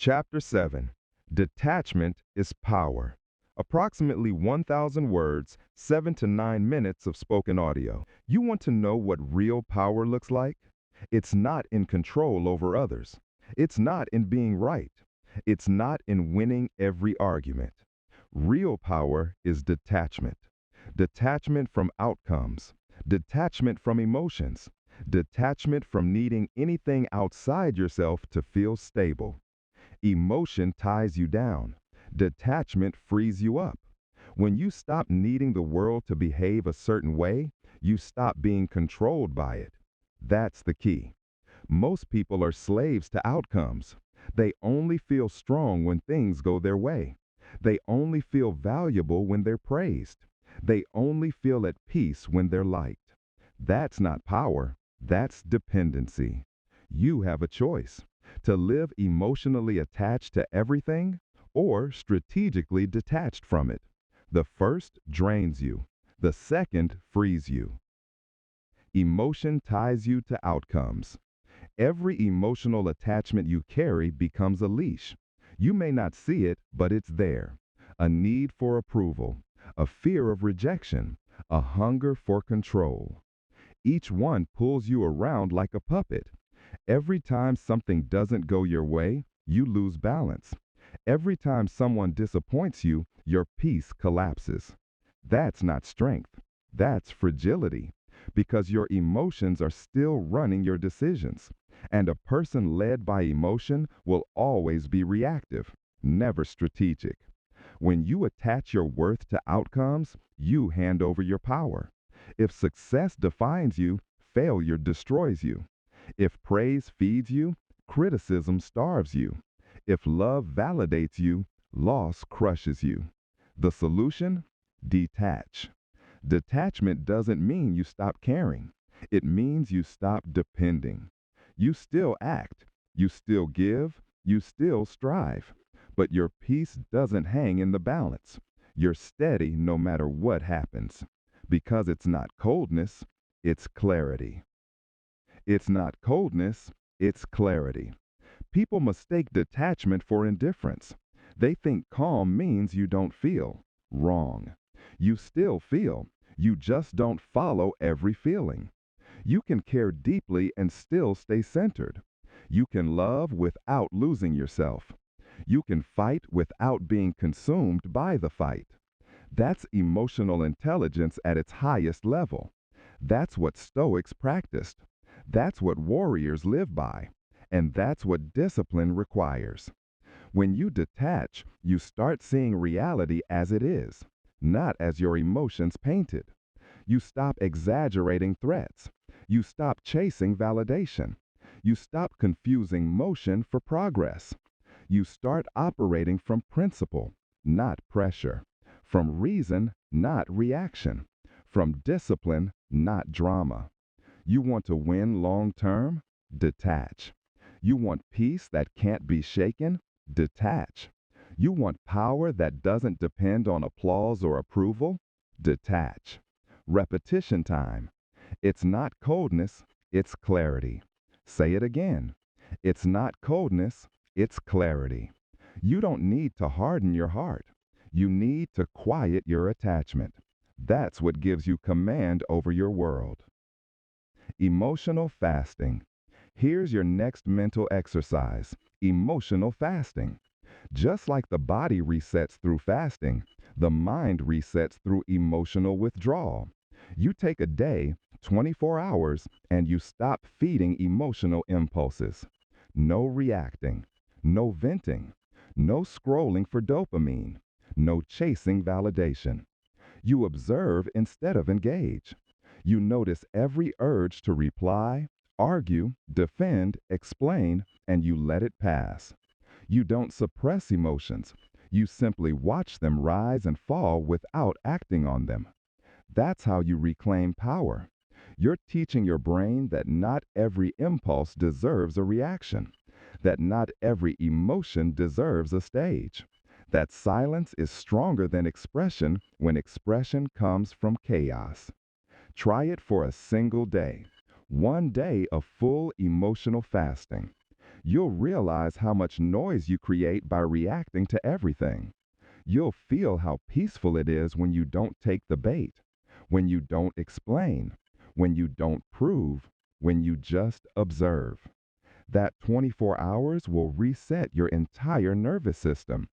Chapter 7. Detachment is Power. Approximately 1,000 words, 7 to 9 minutes of spoken audio. You want to know what real power looks like? It's not in control over others. It's not in being right. It's not in winning every argument. Real power is detachment. Detachment from outcomes. Detachment from emotions. Detachment from needing anything outside yourself to feel stable. Emotion ties you down. Detachment frees you up. When you stop needing the world to behave a certain way, you stop being controlled by it. That's the key. Most people are slaves to outcomes. They only feel strong when things go their way. They only feel valuable when they're praised. They only feel at peace when they're liked. That's not power. That's dependency. You have a choice to live emotionally attached to everything or strategically detached from it. The first drains you. The second frees you. Emotion ties you to outcomes. Every emotional attachment you carry becomes a leash. You may not see it, but it's there. A need for approval, a fear of rejection, a hunger for control. Each one pulls you around like a puppet. Every time something doesn't go your way, you lose balance. Every time someone disappoints you, your peace collapses. That's not strength. That's fragility, because your emotions are still running your decisions. And a person led by emotion will always be reactive, never strategic. When you attach your worth to outcomes, you hand over your power. If success defines you, failure destroys you. If praise feeds you, criticism starves you. If love validates you, loss crushes you. The solution? Detach. Detachment doesn't mean you stop caring. It means you stop depending. You still act, you still give, you still strive. But your peace doesn't hang in the balance. You're steady no matter what happens. Because it's not coldness, it's clarity. It's not coldness, it's clarity. People mistake detachment for indifference. They think calm means you don't feel. Wrong. You still feel. You just don't follow every feeling. You can care deeply and still stay centered. You can love without losing yourself. You can fight without being consumed by the fight. That's emotional intelligence at its highest level. That's what Stoics practiced. That's what warriors live by. And that's what discipline requires. When you detach, you start seeing reality as it is, not as your emotions paint it. You stop exaggerating threats. You stop chasing validation. You stop confusing motion for progress. You start operating from principle, not pressure. From reason, not reaction. From discipline, not drama. You want to win long term? Detach. You want peace that can't be shaken? Detach. You want power that doesn't depend on applause or approval? Detach. Repetition time. It's not coldness, it's clarity. Say it again. It's not coldness, it's clarity. You don't need to harden your heart. You need to quiet your attachment. That's what gives you command over your world. Emotional fasting. Here's your next mental exercise. Emotional fasting. Just like the body resets through fasting, the mind resets through emotional withdrawal. You take a day, 24 hours, and you stop feeding emotional impulses. No reacting, no venting, no scrolling for dopamine, no chasing validation. You observe instead of engage. You notice every urge to reply, argue, defend, explain, and you let it pass. You don't suppress emotions. You simply watch them rise and fall without acting on them. That's how you reclaim power. You're teaching your brain that not every impulse deserves a reaction, that not every emotion deserves a stage, that silence is stronger than expression when expression comes from chaos. Try it for a single day. One day of full emotional fasting. You'll realize how much noise you create by reacting to everything. You'll feel how peaceful it is when you don't take the bait, when you don't explain, when you don't prove, when you just observe. That 24 hours will reset your entire nervous system.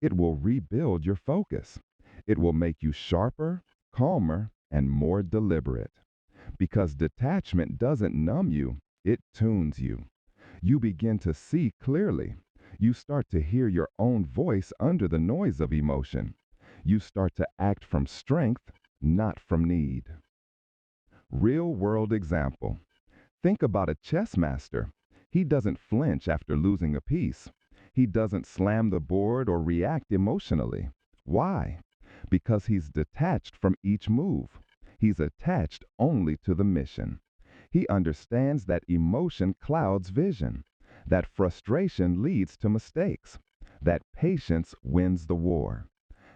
It will rebuild your focus. It will make you sharper, calmer, and more deliberate. Because detachment doesn't numb you, it tunes you. You begin to see clearly. You start to hear your own voice under the noise of emotion. You start to act from strength, not from need. Real world example. Think about a chess master. He doesn't flinch after losing a piece. He doesn't slam the board or react emotionally. Why? Because he's detached from each move. He's attached only to the mission. He understands that emotion clouds vision, that frustration leads to mistakes, that patience wins the war.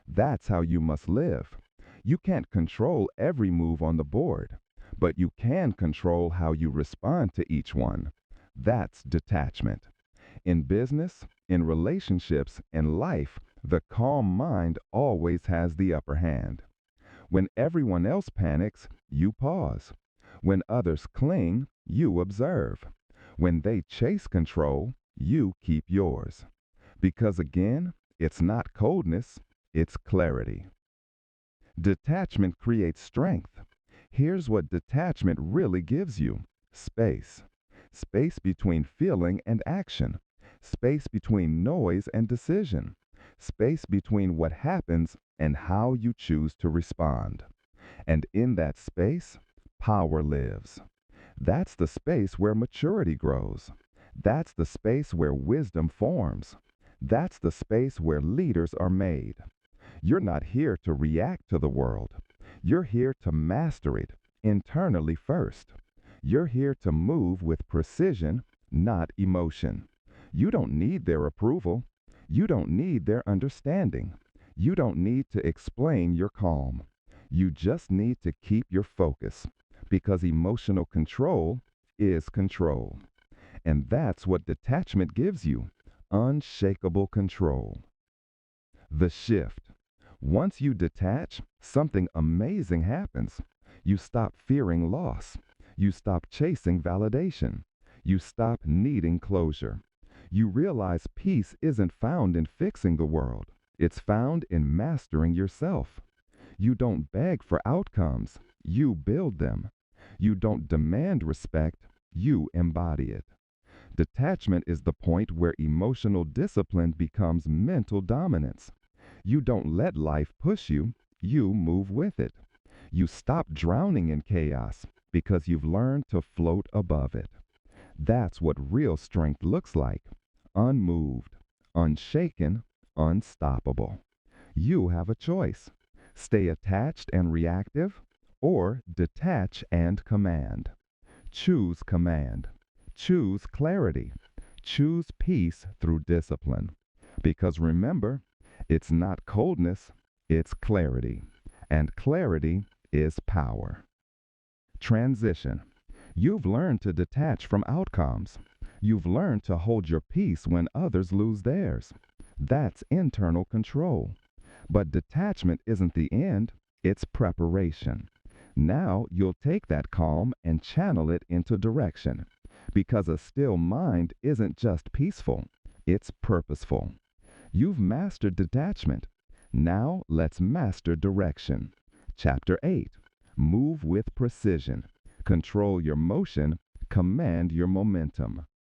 That's how you must live. You can't control every move on the board, but you can control how you respond to each one. That's detachment. In business, in relationships, in life, the calm mind always has the upper hand. When everyone else panics, you pause. When others cling, you observe. When they chase control, you keep yours. Because again, it's not coldness, it's clarity. Detachment creates strength. Here's what detachment really gives you: space. Space between feeling and action. Space between noise and decision. Space between what happens and how you choose to respond. And in that space, power lives. That's the space where maturity grows. That's the space where wisdom forms. That's the space where leaders are made. You're not here to react to the world. You're here to master it internally first. You're here to move with precision, not emotion. You don't need their approval. You don't need their understanding. You don't need to explain your calm. You just need to keep your focus, because emotional control is control. And that's what detachment gives you: unshakable control. The shift. Once you detach, something amazing happens. You stop fearing loss. You stop chasing validation. You stop needing closure. You realize peace isn't found in fixing the world. It's found in mastering yourself. You don't beg for outcomes. You build them. You don't demand respect. You embody it. Detachment is the point where emotional discipline becomes mental dominance. You don't let life push you. You move with it. You stop drowning in chaos because you've learned to float above it. That's what real strength looks like: unmoved, unshaken, unstoppable. You have a choice: stay attached and reactive, or detach and command. Choose command. Choose clarity. Choose peace through discipline. Because remember, it's not coldness, it's clarity. And clarity is power. Transition. You've learned to detach from outcomes. You've learned to hold your peace when others lose theirs. That's internal control. But detachment isn't the end, it's preparation. Now you'll take that calm and channel it into direction. Because a still mind isn't just peaceful, it's purposeful. You've mastered detachment. Now let's master direction. Chapter 8. Move with precision. Control your motion. Command your momentum.